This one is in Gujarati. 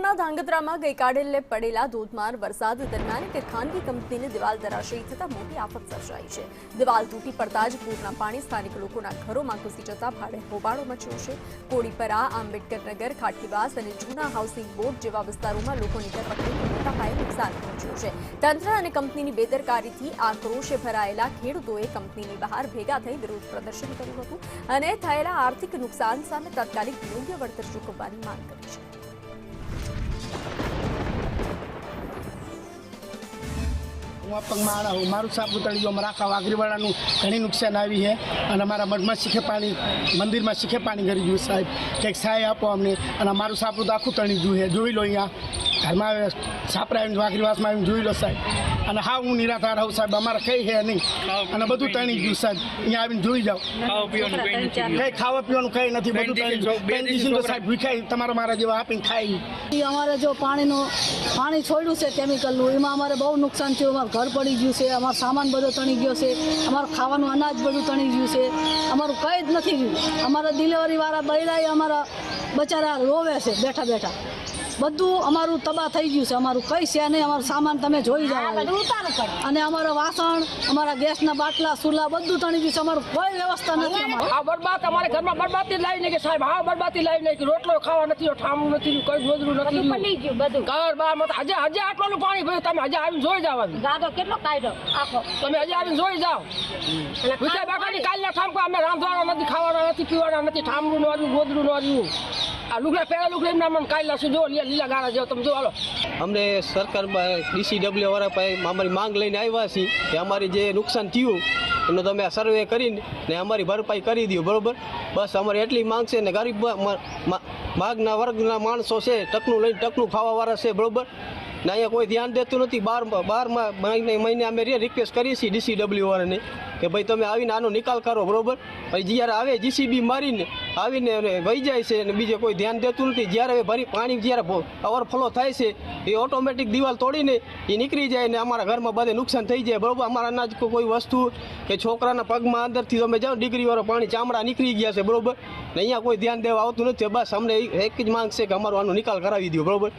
પાટણના ધાંગધ્રામાં ગઈકાલે પડેલા ધોધમાર વરસાદ દરમિયાન એક ખાનગી કંપનીની દિવાલ ધરાશાયી થતા મોટી આફત સર્જાઈ છે। દિવાલ તૂટી પડતા જ પૂરના પાણી સ્થાનિક લોકોના ઘરોમાં ઘૂસી જતા ભારે હોબાળો મચ્યો છે। કોડીપરા, આંબેડકરનગર, ખાટકીવાસ અને જૂના હાઉસિંગ બોર્ડ જેવા વિસ્તારોમાં લોકોની ઘરવખરીને મોટા પાયે નુકસાન પહોંચ્યું છે। તંત્ર અને કંપનીની બેદરકારીથી આક્રોશે ભરાયેલા ખેડૂતોએ કંપનીની બહાર ભેગા થઈ વિરોધ પ્રદર્શન કર્યું હતું અને થયેલા આર્થિક નુકસાન સામે તાત્કાલિક યોગ્ય વળતર ચૂકવવાની માંગ કરી છે। હું અપંગ માણા હું મારું સાપુ તળિયો મરાખા વાઘરીવાળાનું ઘણી નુકસાન આવી છે અને અમારા મઠમાં શીખે પાણી મંદિરમાં શીખે પાણી કરી ગયું સાહેબ કંઈક સહાય આપો અમને અને અમારું સાપુ તો આખું તણી ગયું છે જોઈ લો અહીંયા ઘરમાં છાપરા આવીને વાઘરીવાસમાં આવીને જોઈ લો સાહેબ અને હા હું નિરાધાર હોઉં સાહેબ અમારે કંઈ છે નહીં અને બધું તણી ગયું સાહેબ અહીંયા આવીને જોઈ જાઓ કંઈ ખાવા પીવાનું કંઈ નથી બધું તણી ગયું સાહેબ ભૂખાઈ તમારા મારા જેવા આપીને ખાઈ અમારે જો પાણી છોડ્યું છે કેમિકલનું એમાં અમારે બહુ નુકસાન થયું। અમારું ઘર પડી ગયું છે, અમારો સામાન બધો તણી ગયો છે, અમારું ખાવાનું અનાજ બધું તણી ગયું છે, અમારું કંઈ જ નથી ગયું। અમારા ડિલિવરીવાળા બૈરાએ અમારા બચારા રોવે છે બેઠા બેઠા બધું અમારું તબાહ થઈ ગયું છે। અમારું કંઈ છે નહીં, અમારું સામાન તમે જોઈ જાઓ અને અમારા વાસણ અમારા ગેસના બાટલા સુલા બધું તણી ગયું છે। અમારું કોઈ વ્યવસ્થા નથી। આ બરબાદ અમારે ઘરમાં બરબાદી લાવી નહીં કે સાહેબ હા બરબાદી લાવી નહીં કે રોટલો ખાવા નથી, ઠામું નથી, કોઈ ગોદરું નથી, ઘર બાર મત હજે આટલું પાણી ભર્યું તમે હજે આવીને જોઈ જાવ ગાડો કેટલો કાઢ્યો આખો તમે હજે આવીને જોઈ જાઓ વિચાર બાકાની કાલના ઠામકો અમે રાંધવાના નથી, ખાવાના નથી, પીવાના નથી, ઠામરું નું આવ્યું, ગોદરું નું આવ્યું, આ લુગડા પહેલા લુગડા એમના મને કાલના શું જો લીલા ગાળા જેવો તમે જો હાલો। અમને સરકારમાં DCW વાળા પાસે અમારી માંગ લઈને આવ્યા છીએ કે અમારી જે નુકસાન થયું એનો તમે આ સર્વે કરીને ને અમારી ભરપાઈ કરી દો બરાબર। બસ અમારી એટલી માંગ છે ને ગરીબ માગના વર્ગના માણસો છે, ટકનું લઈને ટકનું ખાવાવાળા છે બરાબર ને અહીંયા કોઈ ધ્યાન દેતું નથી। બારમાં મહિને અમે રિક્વેસ્ટ કરીએ છીએ DCW વાળાને કે ભાઈ તમે આવીને આનો નિકાલ કરો બરાબર। પછી જ્યારે આવે JCB મારીને આવીને વહી જાય છે અને બીજે કોઈ ધ્યાન દેતું નથી। જ્યારે પાણી જ્યારે ઓવરફ્લો થાય છે એ ઓટોમેટિક દિવાલ તોડીને એ નીકળી જાય ને અમારા ઘરમાં બધે નુકસાન થઈ જાય બરાબર। અમારા અનાજ કોઈ વસ્તુ કે છોકરાના પગમાં અંદરથી તમે જાઓ ડિગ્રીવાળો પાણી ચામડા નીકળી ગયા છે બરાબર ને અહીંયા કોઈ ધ્યાન દેવા આવતું નથી। બસ અમને એક જ માંગ છે કે અમારો આનો નિકાલ કરાવી દો બરાબર।